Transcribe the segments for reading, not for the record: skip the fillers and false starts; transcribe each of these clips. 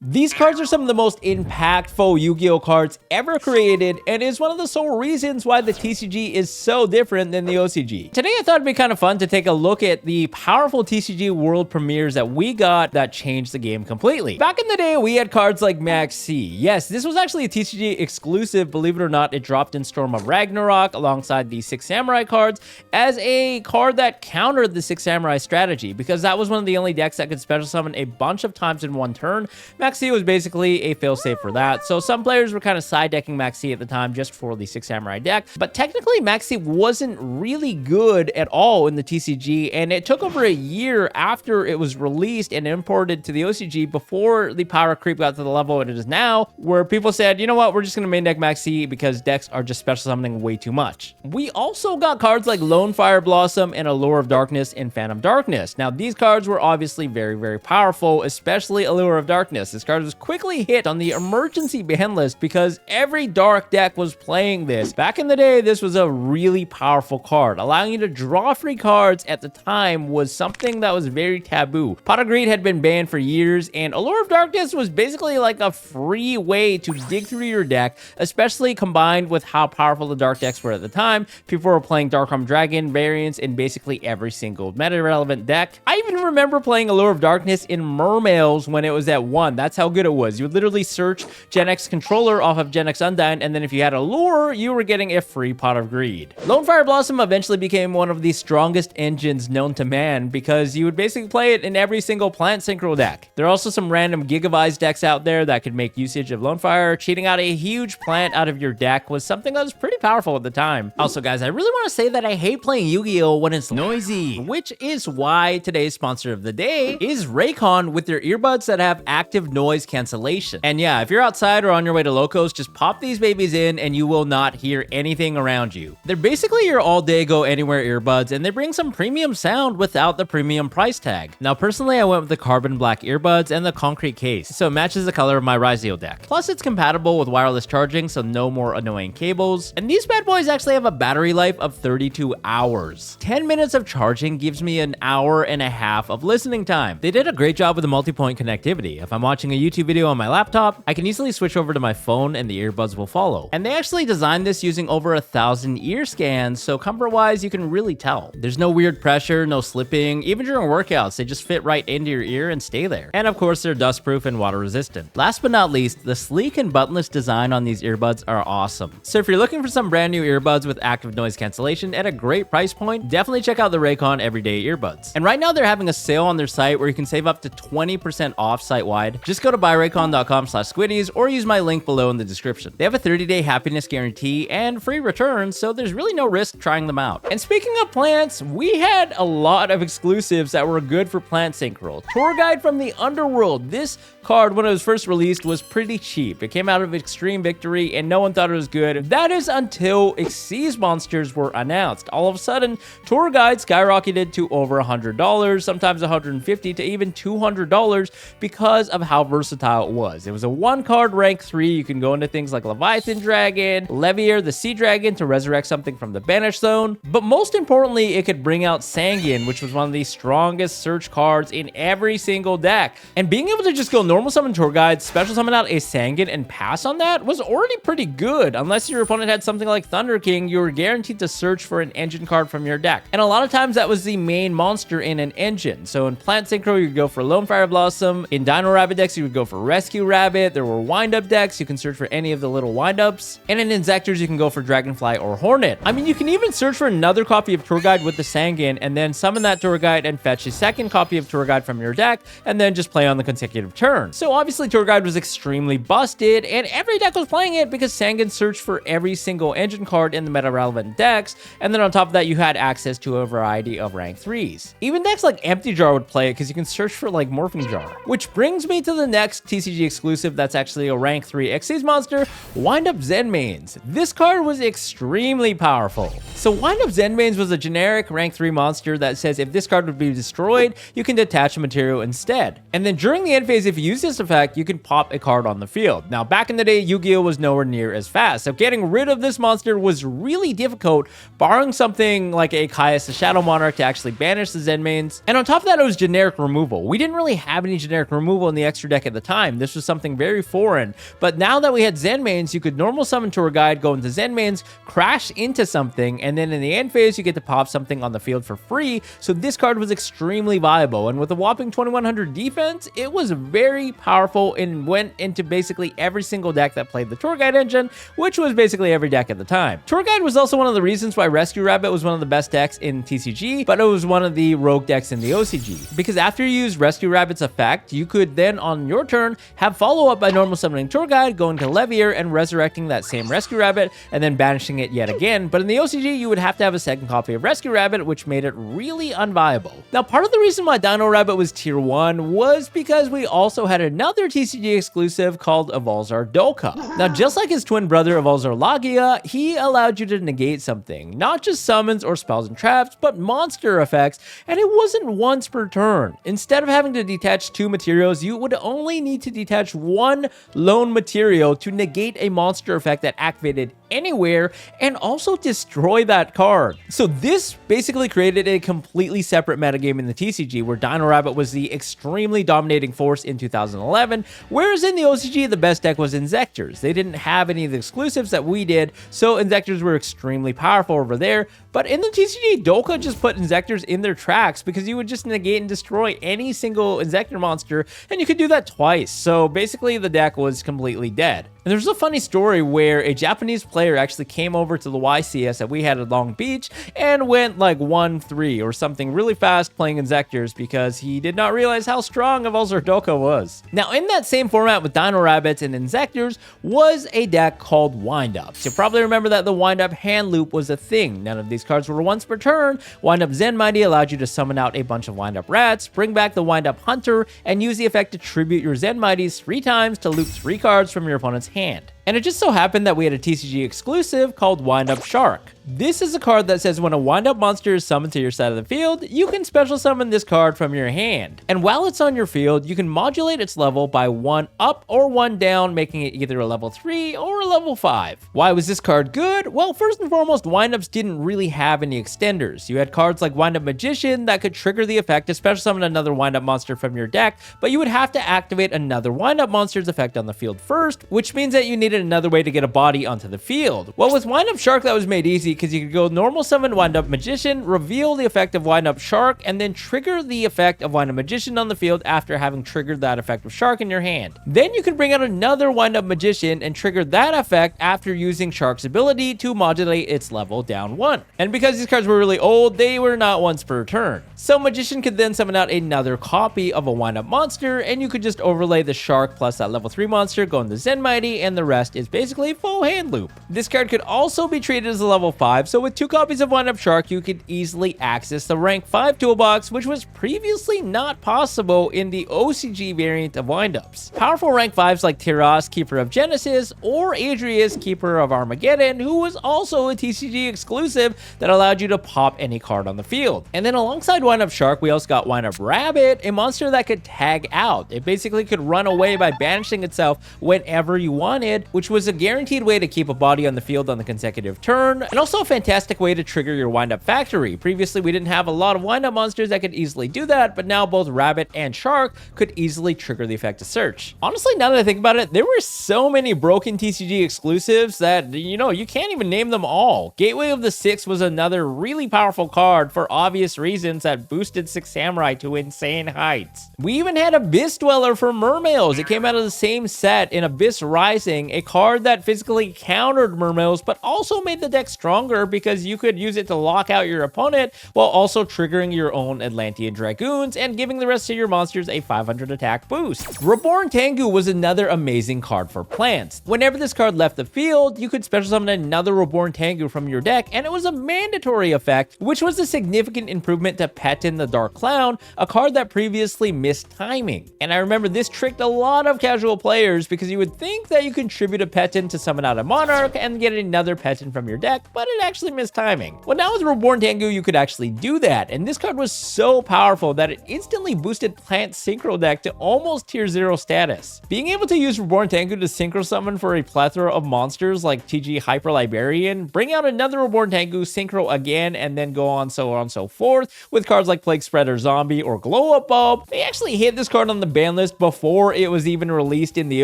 These cards are some of the most impactful Yu-Gi-Oh cards ever created, and is one of the sole reasons why the TCG is so different than the OCG. Today I thought it'd be kind of fun to take a look at the powerful TCG world premieres that we got that changed the game completely. Back in the day, we had cards like MAXX. Yes, this was actually a TCG exclusive, believe it or not. It dropped in Storm of Ragnarok alongside the Six Samurai cards as a card that countered the Six Samurai strategy, because that was one of the only decks that could special summon a bunch of times in one turn. MAXX was basically a failsafe for that, so some players were kind of side decking MAXX at the time just for the Six Samurai deck, but technically MAXX wasn't really good at all in the TCG, and it took over a year after it was released and imported to the OCG before the power creep got to the level it is now, where people said, you know what, we're just going to main deck MAXX because decks are just special summoning way too much. We also got cards like LONEFIRE Blossom and Allure of Darkness and Phantom Darkness. Now, these cards were obviously very, very powerful, especially Allure of Darkness. This card was quickly hit on the emergency ban list because every dark deck was playing this. Back in the day, this was a really powerful card. Allowing you to draw free cards at the time was something that was very taboo. Pot of Greed had been banned for years, and Allure of Darkness was basically like a free way to dig through your deck, especially combined with how powerful the dark decks were at the time. People were playing Darkholm Dragon variants in basically every single meta-relevant deck. I even remember playing Allure of Darkness in Mermails when it was at 1. That's how good it was. You would literally search Gen X Controller off of Gen X Undyne, and then if you had Allure, you were getting a free Pot of Greed. LONEFIRE Blossom eventually became one of the strongest engines known to man because you would basically play it in every single plant synchro deck. There are also some random Gigavize decks out there that could make usage of LONEFIRE. Cheating out a huge plant out of your deck was something that was pretty powerful at the time. Also, guys, I really want to say that I hate playing Yu-Gi-Oh when it's noisy, which is why today's sponsor of the day is RAYCON with their earbuds that have active noise cancellation. And yeah, if you're outside or on your way to Locos, just pop these babies in and you will not hear anything around you. They're basically your all-day go-anywhere earbuds, and they bring some premium sound without the premium price tag. Now, personally, I went with the carbon black earbuds and the concrete case, so it matches the color of my Ryzeo deck. Plus, it's compatible with wireless charging, so no more annoying cables. And these bad boys actually have a battery life of 32 hours. 10 minutes of charging gives me an hour and a half of listening time. They did a great job with the multi-point connectivity. If I'm watching a YouTube video on my laptop, I can easily switch over to my phone and the earbuds will follow. And they actually designed this using over 1,000 ear scans, so comfort-wise, you can really tell. There's no weird pressure, no slipping. Even during workouts, they just fit right into your ear and stay there. And of course, they're dust-proof and water-resistant. Last but not least, the sleek and buttonless design on these earbuds are awesome. So if you're looking for some brand new earbuds with active noise cancellation at a great price point, definitely check out the RAYCON Everyday Earbuds. And right now, they're having a sale on their site where you can save up to 20% off site-wide. Just go to buyraycon.com/squiddies or use my link below in the description. They have a 30-day happiness guarantee and free returns, so there's really no risk trying them out. And speaking of plants, we had a lot of exclusives that were good for plant synchro. Tour Guide from the Underworld. This card, when it was first released, was pretty cheap. It came out of Extreme Victory and no one thought it was good. That is until Xyz monsters were announced. All of a sudden, Tour Guide skyrocketed to over $100, sometimes $150 to even $200 because of how versatile it was. It was a one card rank 3. You can go into things like Leviathan Dragon, Levier the Sea Dragon to resurrect something from the Banished Zone, but most importantly, it could bring out Sanguine, which was one of the strongest search cards in every single deck. And being able to just go normal summon Tour Guide, special summon out a Sanguine, and pass on that was already pretty good. Unless your opponent had something like Thunder King, you were guaranteed to search for an engine card from your deck. And a lot of times that was the main monster in an engine. So in Plant Synchro, you could go for LONEFIRE Blossom. In Dino Rabbit decks, you would go for Rescue Rabbit. There were wind-up decks. You can search for any of the little wind-ups. And in Insectors, you can go for Dragonfly or Hornet. I mean, you can even search for another copy of Tour Guide with the Sanguine and then summon that Tour Guide and fetch a second copy of Tour Guide from your deck and then just play on the consecutive turn. So obviously, Tour Guide was extremely busted and every deck was playing it because Sanguine searched for every single engine card in the meta-relevant decks. And then on top of that, you had access to a variety of rank 3s. Even decks like Empty Jar would play it because you can search for like Morphing Jar. Which brings me to the next TCG exclusive that's actually a rank 3 Xyz monster, Wind Up ZENMAINES. This card was extremely powerful. So Wind Up ZENMAINES was a generic rank 3 monster that says if this card would be destroyed, you can detach a material instead. And then during the end phase, if you use this effect, you can pop a card on the field. Now, back in the day, Yu-Gi-Oh was nowhere near as fast, so getting rid of this monster was really difficult, barring something like a KAIJUS the Shadow Monarch to actually banish the ZENMAINES. And on top of that, it was generic removal. We didn't really have any generic removal in the extra deck at the time. This was something very foreign. But now that we had ZENMAINES, you could normal summon Tour Guide, go into ZENMAINES, crash into something, and then in the end phase, you get to pop something on the field for free. So this card was extremely viable. And with a whopping 2100 defense, it was very powerful and went into basically every single deck that played the Tour Guide engine, which was basically every deck at the time. Tour Guide was also one of the reasons why Rescue Rabbit was one of the best decks in TCG, but it was one of the rogue decks in the OCG. Because after you use Rescue Rabbit's effect, you could then on your turn have follow-up by normal summoning Tour Guide, going to Levier and resurrecting that same Rescue Rabbit and then banishing it yet again. But in the OCG, you would have to have a second copy of Rescue Rabbit, which made it really unviable. Now, part of the reason why Dino Rabbit was tier 1 was because we also had another TCG exclusive called EVOLZAR DOLKKA. Now, just like his twin brother EVOLZAR Lagia, he allowed you to negate something, not just summons or spells and traps, but monster effects, and it wasn't once per turn. Instead of having to detach 2 materials, you would only need to detach 1 lone material to negate a monster effect that activated anywhere and also destroy that card. So this basically created a completely separate metagame in the TCG where Dino Rabbit was the extremely dominating force in 2011, whereas in the OCG the best deck was Inzectors. They didn't have any of the exclusives that we did, so Inzectors were extremely powerful over there. But in the TCG, DOLKKA just put Inzectors in their tracks because you would just negate and destroy any single Inzector monster, and you could do that twice. So basically the deck was completely dead. And there's a funny story where a Japanese player actually came over to the YCS that we had at Long Beach and went like 1-3 or something really fast playing Inzectors because he did not realize how strong EVOLZAR DOLKKA was. Now, in that same format with Dino Rabbits and Inzectors was a deck called Windups. You probably remember that the Windup hand loop was a thing. None of these cards were once per turn. Windup ZENMAINES allowed you to summon out a bunch of Windup Rats, bring back the Windup Hunter, and use the effect to tribute your ZENMAINES 3 times to loop 3 cards from your opponent's hand. And it just so happened that we had a TCG exclusive called Windup Shark. This is a card that says when a Windup monster is summoned to your side of the field, you can special summon this card from your hand. And while it's on your field, you can modulate its level by 1 up or 1 down, making it either a level 3 or a level 5. Why was this card good? Well, first and foremost, Windups didn't really have any extenders. You had cards like Windup Magician that could trigger the effect to special summon another Windup monster from your deck, but you would have to activate another Windup monster's effect on the field first, which means that you needed another way to get a body onto the field. Well, with Windup Shark, that was made easy because you could go normal summon Windup Magician, reveal the effect of Windup Shark, and then trigger the effect of Windup Magician on the field after having triggered that effect of Shark in your hand. Then you could bring out another Windup Magician and trigger that effect after using Shark's ability to modulate its level down 1. And because these cards were really old, they were not once per turn. So Magician could then summon out another copy of a Windup monster, and you could just overlay the Shark plus that level 3 monster, go into ZENMAINES, and the rest is basically full hand loop. This card could also be treated as a level 5, so with 2 copies of Windup Shark, you could easily access the rank 5 toolbox, which was previously not possible in the OCG variant of Windups. Powerful rank 5s like Tyras, Keeper of Genesis, or ADREUS, Keeper of Armageddon, who was also a TCG exclusive that allowed you to pop any card on the field. And then alongside Windup Shark, we also got Windup Rabbit, a monster that could tag out. It basically could run away by banishing itself whenever you wanted, which was a guaranteed way to keep a body on the field on the consecutive turn, and also a fantastic way to trigger your Windup Factory. Previously, we didn't have a lot of Windup monsters that could easily do that, but now both Rabbit and Shark could easily trigger the effect of Search. Honestly, now that I think about it, there were so many broken TCG exclusives that, you can't even name them all. Gateway of the Six was another really powerful card for obvious reasons that boosted Six Samurai to insane heights. We even had Abyss Dweller for Mermails. It came out of the same set in Abyss Rising, a card that physically countered Mermails, but also made the deck stronger because you could use it to lock out your opponent while also triggering your own Atlantean Dragoons and giving the rest of your monsters a 500 attack boost. Reborn Tengu was another amazing card for plants. Whenever this card left the field, you could special summon another Reborn Tengu from your deck, and it was a mandatory effect, which was a significant improvement to Petin the Dark Clown, a card that previously missed timing. And I remember this tricked a lot of casual players because you would think that you contribute a Petin to summon out a Monarch and get another Petin from your deck, but it actually missed timing. Well, now with Reborn Tengu, you could actually do that, and this card was so powerful that it instantly boosted Plant's Synchro deck to almost tier 0 status. Being able to use Reborn Tengu to Synchro summon for a plethora of monsters like TG Hyper Librarian, bring out another Reborn Tengu, Synchro again, and then go on so forth with cards cards like Plague Spreader Zombie or Glow Up Bulb, they actually hit this card on the ban list before it was even released in the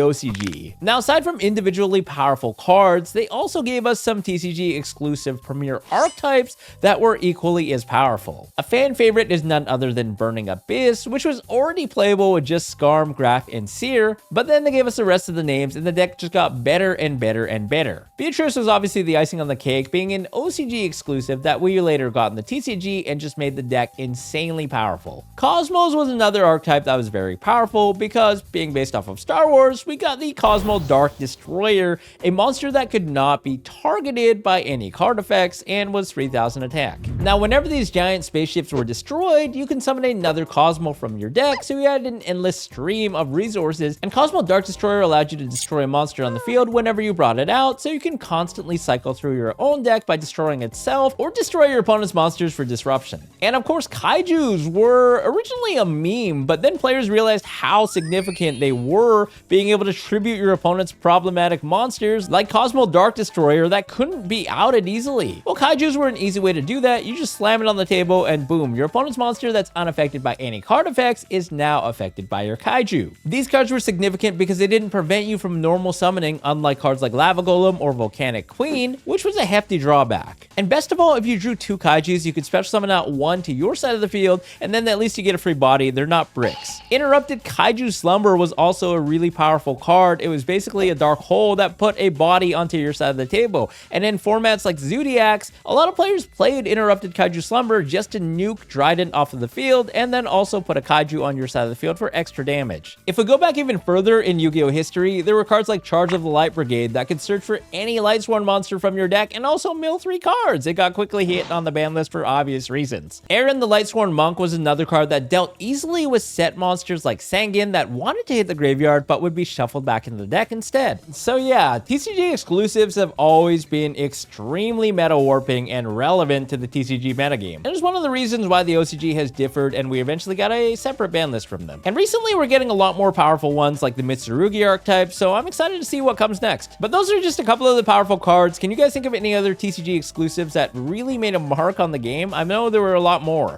OCG. Now, aside from individually powerful cards, they also gave us some TCG exclusive premier archetypes that were equally as powerful. A fan favorite is none other than Burning Abyss, which was already playable with just Skarm, Graph, and Seer, but then they gave us the rest of the names and the deck just got better and better and better. Beatrice was obviously the icing on the cake, being an OCG exclusive that we later got in the TCG and just made the deck insanely powerful. KOZMOs was another archetype that was very powerful because, being based off of Star Wars, we got the KOZMO Dark Destroyer, a monster that could not be targeted by any card effects and was 3000 attack. Now, whenever these giant spaceships were destroyed, you can summon another KOZMO from your deck, so you had an endless stream of resources, and KOZMO Dark Destroyer allowed you to destroy a monster on the field whenever you brought it out, so you can constantly cycle through your own deck by destroying itself or destroy your opponent's monsters for disruption. And of course, kaijus were originally a meme, but then players realized how significant they were, being able to tribute your opponent's problematic monsters like KOZMO Dark Destroyer that couldn't be outed easily. Well, kaijus were an easy way to do that. You just slam it on the table and boom, your opponent's monster that's unaffected by any card effects is now affected by your kaiju. These cards were significant because they didn't prevent you from normal summoning, unlike cards like Lava Golem or Volcanic Queen, which was a hefty drawback. And best of all, if you drew 2 kaijus, you could special summon out one to your side of the field, and then at least you get a free body. They're not bricks. Interrupted Kaiju Slumber was also a really powerful card. It was basically a dark hole that put a body onto your side of the table. And in formats like Zodiacs, a lot of players played Interrupted Kaiju Slumber just to nuke Dryden off of the field, and then also put a kaiju on your side of the field for extra damage. If we go back even further in Yu-Gi-Oh history, there were cards like Charge of the Light Brigade that could search for any LIGHTSWORN monster from your deck and also mill 3 cards. It got quickly hit on the ban list for obvious reasons. EHREN the LIGHTSWORN Monk was another card that dealt easily with set monsters like Sangin that wanted to hit the graveyard but would be shuffled back into the deck instead. So yeah, TCG exclusives have always been extremely meta warping and relevant to the TCG metagame. And it's one of the reasons why the OCG has differed and we eventually got a separate ban list from them. And recently we're getting a lot more powerful ones like the Mitsurugi archetype, so I'm excited to see what comes next. But those are just a couple of the powerful cards. Can you guys think of any other TCG exclusives that really made a mark on the game? I know there were a lot more.